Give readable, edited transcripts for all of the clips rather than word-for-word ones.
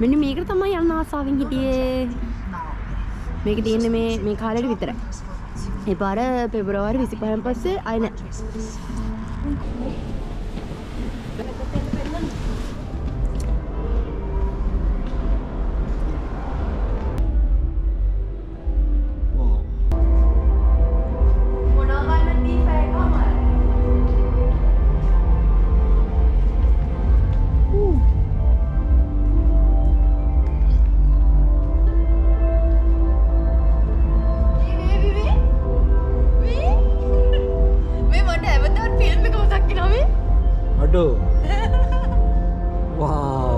මෙන්න මේකට තමයි යන්න ආසාවෙන් හිටියේ. මේක තියෙන්නේ මේ කාලෙට විතරයි. ඒ පාර පෙබරවාරි 25න් පස්සේ ආයෙ නැහැ. Wow.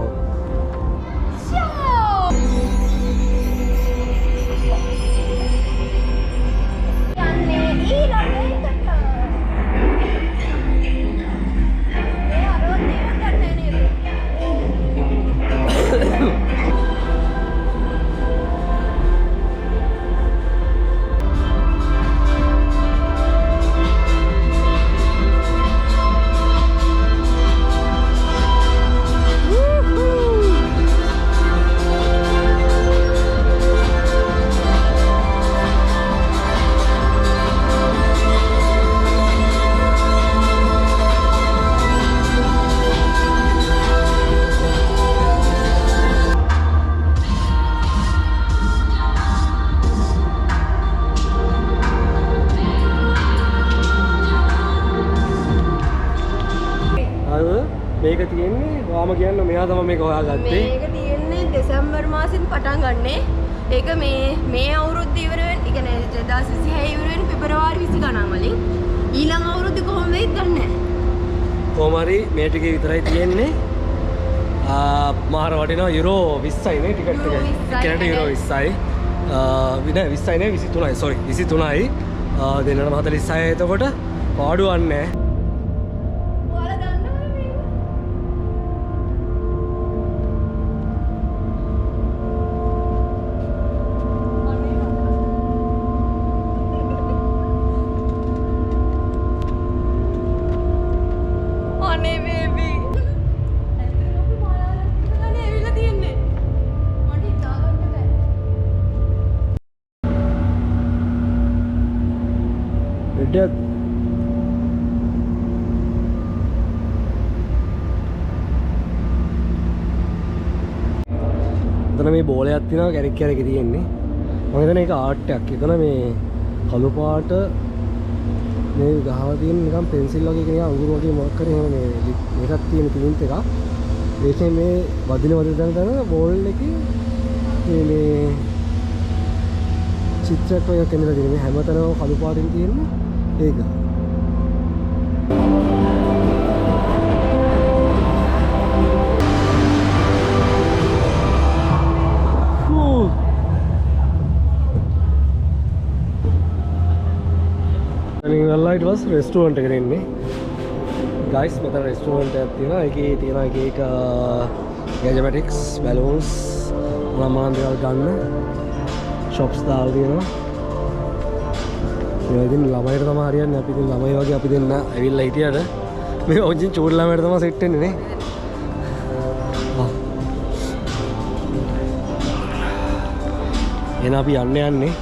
මේක තියෙන්නේ වාම කියන්න මෙයා තමයි මේක හොයාගත්තේ. මේක තියෙන්නේ දෙසැම්බර් මාසෙන් පටන් ගන්නෙ. ඒක මේ අවුරුද්ද ඉවර වෙන, ඒ කියන්නේ 2026 ඉවර වෙන පෙබරවාරි 20 ගණන් වලින් ඊළඟ අවුරුද්ද කොහොම වෙයිද දන්නේ නැහැ. කොහොම හරි මේ ටිකේ විතරයි තියෙන්නේ. මාර වටිනවා යුරෝ 20යි නේ ටිකට් එක. කෙනට යුරෝ 20යි. නෑ 20යි නේ 23යි. සෝරි 23යි. දෙන්නට 46යි. එතකොට පාඩුවක් නැහැ. Dead. එතන මේ බෝලයක් තියෙනවා කැරක් කැරක තියෙන්නේ. මම හිතන්නේ ඒක ආර්ට් එකක්. එතන මේ කළු පාට මේ ගහලා තියෙන නිකන් පෙන්සිල් වගේ කෙනෙක් අඟුරු වගේ මොකක් කරේ එහෙම මේ මේකක් තියෙන පින්ට් එකක්. ඒකේ මේ වදින තැන බෝල් එකේ මේ චිත්‍රයක් වගේ කෙනෙක් තියෙන මේ හැමතැනම කළු පාටින් තියෙන්නේ. ඒක ඊට පස්සේ රෙස්ටුරන්ට් එකට එන්නේ ගයිස්. මෙතන රෙස්ටුරන්ට් එකක් තියෙනවා. ඒකේ තියෙන එක ගැජමැටික්ස් බැලූන්ස් ළමාන් දේවල් ගන්න shops දාලා තියෙනවා. ඒ ඉතින් ළමයිට තමයි හරියන්නේ. අපි ඉතින් ළමයි වගේ අපි දෙන්න ඇවිල්ලා හිටියට මේ ඔන්චින් චූටි ළමයට තමයි සෙට් වෙන්නේ නේ. එහෙනම් අපි යන්නේ